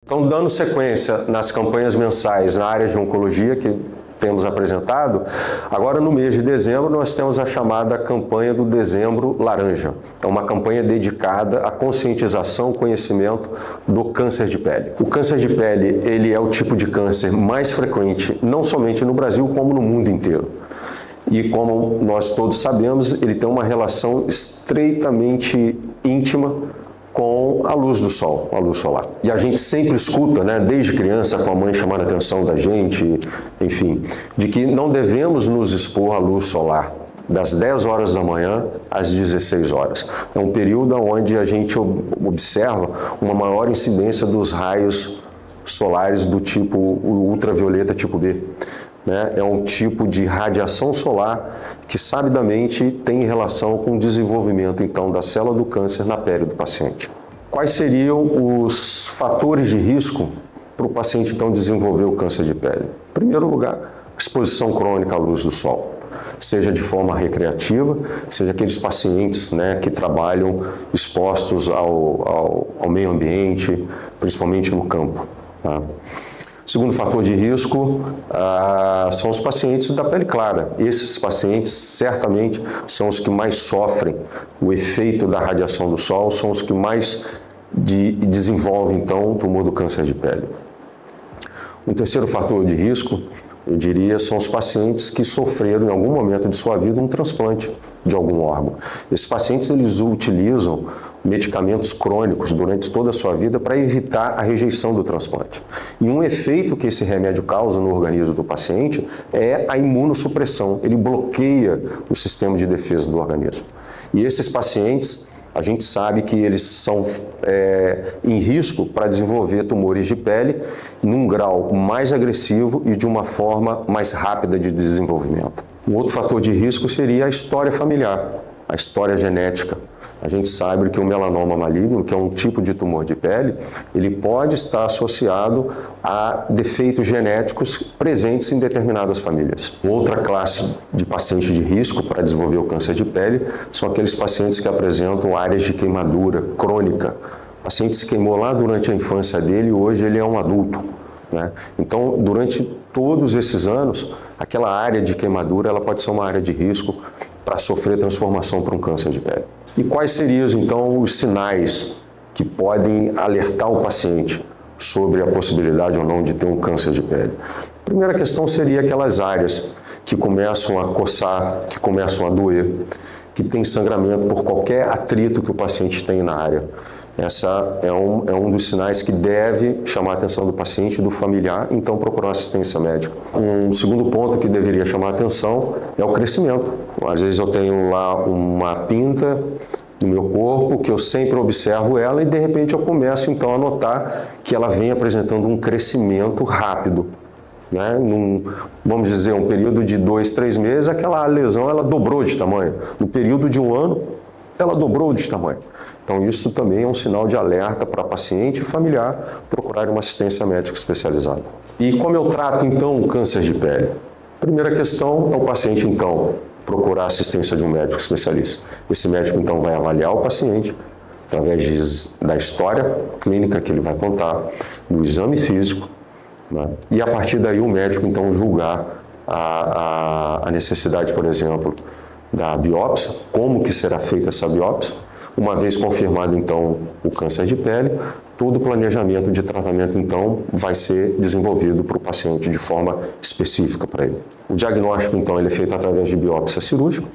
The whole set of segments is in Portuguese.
Então, dando sequência nas campanhas mensais na área de oncologia que temos apresentado, agora no mês de dezembro nós temos a chamada campanha do Dezembro Laranja. É uma campanha dedicada à conscientização, conhecimento do câncer de pele. O câncer de pele, ele é o tipo de câncer mais frequente, não somente no Brasil, como no mundo inteiro. E como nós todos sabemos, ele tem uma relação estreitamente íntima com a luz do sol, a luz solar. E a gente sempre escuta, né, desde criança, com a mãe chamando a atenção da gente, enfim, de que não devemos nos expor à luz solar das 10 horas da manhã às 16 horas. É um período onde a gente observa uma maior incidência dos raios solares do tipo ultravioleta tipo B. É um tipo de radiação solar que sabidamente tem relação com o desenvolvimento então da célula do câncer na pele do paciente. Quais seriam os fatores de risco para o paciente então desenvolver o câncer de pele? Em primeiro lugar, exposição crônica à luz do sol, seja de forma recreativa, seja aqueles pacientes, que trabalham expostos ao meio ambiente, principalmente no campo. Tá? Segundo fator de risco são os pacientes da pele clara. Esses pacientes certamente são os que mais sofrem o efeito da radiação do sol, são os que mais desenvolvem então o tumor do câncer de pele. Um terceiro fator de risco, eu diria, são os pacientes que sofreram em algum momento de sua vida um transplante de algum órgão. Esses pacientes eles utilizam medicamentos crônicos durante toda a sua vida para evitar a rejeição do transplante. E um efeito que esse remédio causa no organismo do paciente é a imunossupressão. Ele bloqueia o sistema de defesa do organismo. E esses pacientes, a gente sabe que eles são em risco para desenvolver tumores de pele num grau mais agressivo e de uma forma mais rápida de desenvolvimento. Um outro fator de risco seria a história familiar, a história genética. A gente sabe que o melanoma maligno, que é um tipo de tumor de pele, ele pode estar associado a defeitos genéticos presentes em determinadas famílias. Outra classe de paciente de risco para desenvolver o câncer de pele são aqueles pacientes que apresentam áreas de queimadura crônica. O paciente se queimou lá durante a infância dele e hoje ele é um adulto. Então, durante todos esses anos, aquela área de queimadura ela pode ser uma área de risco para sofrer transformação para um câncer de pele. E quais seriam, então, os sinais que podem alertar o paciente sobre a possibilidade ou não de ter um câncer de pele? A primeira questão seria aquelas áreas que começam a coçar, que começam a doer, que tem sangramento por qualquer atrito que o paciente tem na área. Essa é um dos sinais que deve chamar a atenção do paciente e do familiar, então procurar assistência médica. Um segundo ponto que deveria chamar a atenção é o crescimento. Às vezes eu tenho lá uma pinta no meu corpo que eu sempre observo ela e de repente eu começo então a notar que ela vem apresentando um crescimento rápido. Vamos dizer, um período de 2, 3 meses, aquela lesão ela dobrou de tamanho. No período de 1 ano, ela dobrou de tamanho. Então isso também é um sinal de alerta para paciente e familiar procurar uma assistência médica especializada. E como eu trato então o câncer de pele? Primeira questão é o paciente então procurar a assistência de um médico especialista. Esse médico então vai avaliar o paciente através da história clínica que ele vai contar, do exame físico, e a partir daí o médico então julgar a necessidade, por exemplo, da biópsia, como que será feita essa biópsia. Uma vez confirmado então o câncer de pele, todo o planejamento de tratamento então vai ser desenvolvido para o paciente de forma específica para ele. O diagnóstico então ele é feito através de biópsia cirúrgica,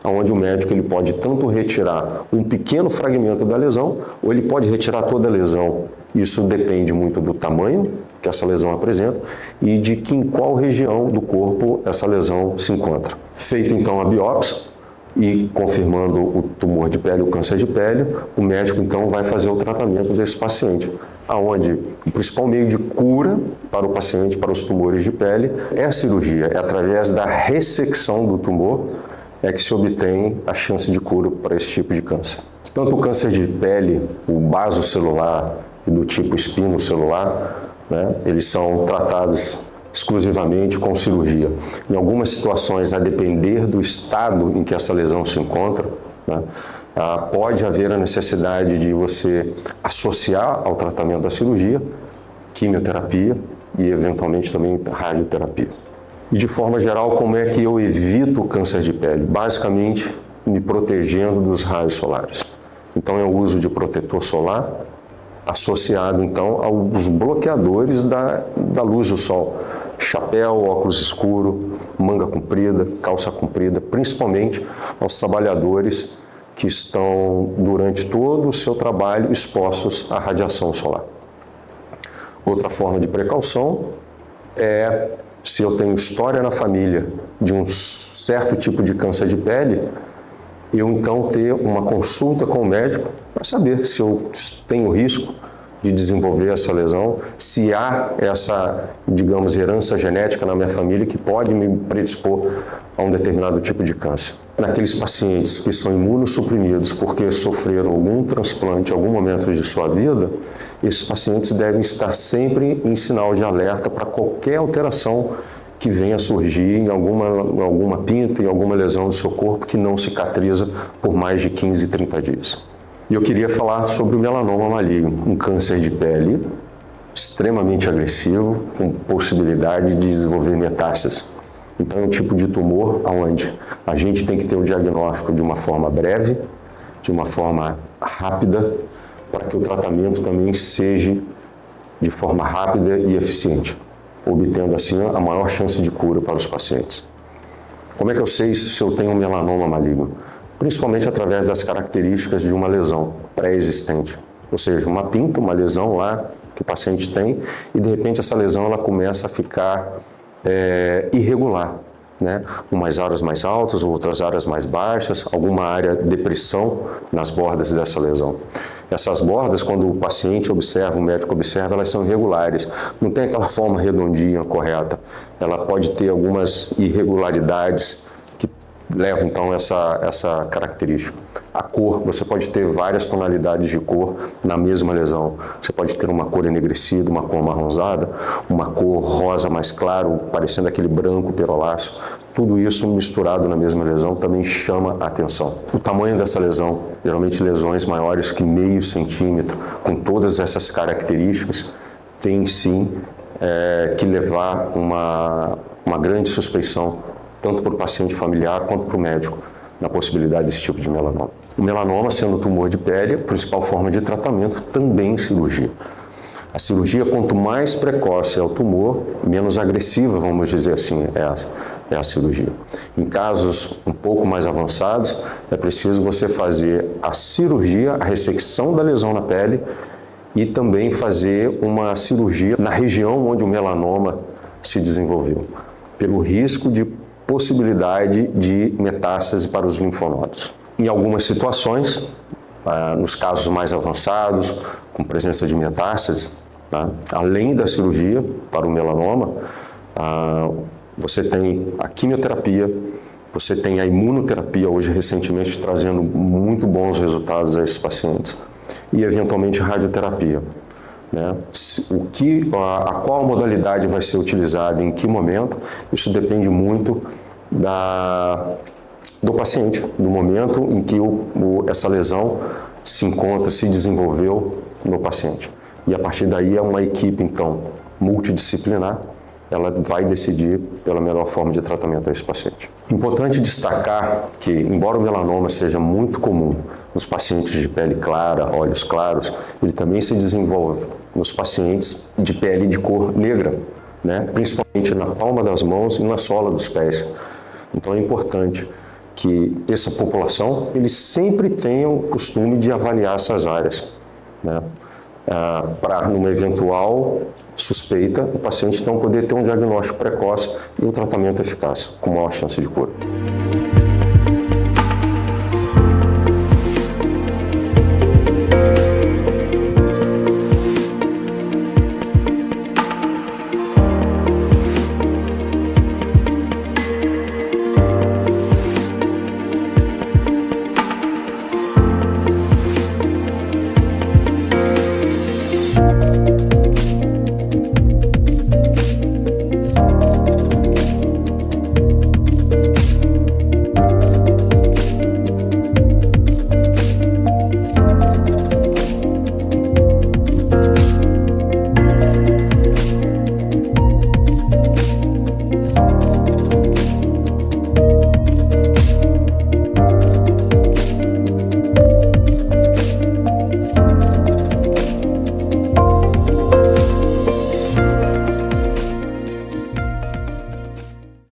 onde o médico ele pode tanto retirar um pequeno fragmento da lesão, ou ele pode retirar toda a lesão. Isso depende muito do tamanho que essa lesão apresenta e de em qual região do corpo essa lesão se encontra. Feita então a biópsia e confirmando o tumor de pele, o câncer de pele, o médico então vai fazer o tratamento desse paciente, aonde o principal meio de cura para o paciente, para os tumores de pele, é a cirurgia. É através da ressecção do tumor que se obtém a chance de cura para esse tipo de câncer. Tanto o câncer de pele, o basocelular e do tipo espinocelular, eles são tratados exclusivamente com cirurgia. Em algumas situações, a depender do estado em que essa lesão se encontra, pode haver a necessidade de você associar ao tratamento da cirurgia quimioterapia e eventualmente também radioterapia. E de forma geral, como é que eu evito o câncer de pele? Basicamente, me protegendo dos raios solares. Então, é o uso de protetor solar associado, então, aos bloqueadores da luz do sol. Chapéu, óculos escuro, manga comprida, calça comprida, principalmente aos trabalhadores que estão, durante todo o seu trabalho, expostos à radiação solar. Outra forma de precaução é, se eu tenho história na família de um certo tipo de câncer de pele, eu então ter uma consulta com o médico para saber se eu tenho risco de desenvolver essa lesão, se há essa, digamos, herança genética na minha família que pode me predispor a um determinado tipo de câncer. Naqueles pacientes que são imunossuprimidos porque sofreram algum transplante em algum momento de sua vida, esses pacientes devem estar sempre em sinal de alerta para qualquer alteração que venha a surgir em alguma pinta, em alguma lesão do seu corpo que não cicatriza por mais de 15, 30 dias. E eu queria falar sobre o melanoma maligno, um câncer de pele extremamente agressivo, com possibilidade de desenvolver metástases. Então é um tipo de tumor onde a gente tem que ter o diagnóstico de uma forma breve, de uma forma rápida, para que o tratamento também seja de forma rápida e eficiente, obtendo assim a maior chance de cura para os pacientes. Como é que eu sei se eu tenho um melanoma maligno? Principalmente através das características de uma lesão pré-existente, ou seja, uma pinta, uma lesão lá que o paciente tem e de repente essa lesão ela começa a ficar irregular, né? Umas áreas mais altas, outras áreas mais baixas, alguma área de depressão nas bordas dessa lesão. Essas bordas, quando o paciente observa, o médico observa, elas são irregulares, não tem aquela forma redondinha correta, ela pode ter algumas irregularidades que levam então essa característica. A cor, você pode ter várias tonalidades de cor na mesma lesão. Você pode ter uma cor enegrecida, uma cor marronzada, uma cor rosa mais claro, parecendo aquele branco peroláceo. Tudo isso misturado na mesma lesão também chama a atenção. O tamanho dessa lesão, geralmente lesões maiores que meio centímetro, com todas essas características, tem sim que levar uma grande suspeição, tanto para o paciente familiar quanto para o médico, na possibilidade desse tipo de melanoma. O melanoma, sendo tumor de pele, a principal forma de tratamento também cirurgia. A cirurgia, quanto mais precoce é o tumor, menos agressiva, vamos dizer assim, é a cirurgia. Em casos um pouco mais avançados, é preciso você fazer a cirurgia, a ressecção da lesão na pele e também fazer uma cirurgia na região onde o melanoma se desenvolveu, pelo risco de possibilidade de metástase para os linfonodos. Em algumas situações, nos casos mais avançados, com presença de metástases, além da cirurgia para o melanoma, você tem a quimioterapia, você tem a imunoterapia, hoje recentemente trazendo muito bons resultados a esses pacientes, e eventualmente radioterapia. Qual modalidade vai ser utilizada, em que momento, isso depende muito do paciente, do momento em que essa lesão se desenvolveu no paciente. E a partir daí é uma equipe, então, multidisciplinar, ela vai decidir pela melhor forma de tratamento a esse paciente. Importante destacar que, embora o melanoma seja muito comum nos pacientes de pele clara, olhos claros, ele também se desenvolve nos pacientes de pele de cor negra, principalmente na palma das mãos e na sola dos pés. Então é importante que essa população eles sempre tenham o costume de avaliar essas áreas, para, numa eventual suspeita, o paciente então poder ter um diagnóstico precoce e um tratamento eficaz, com maior chance de cura.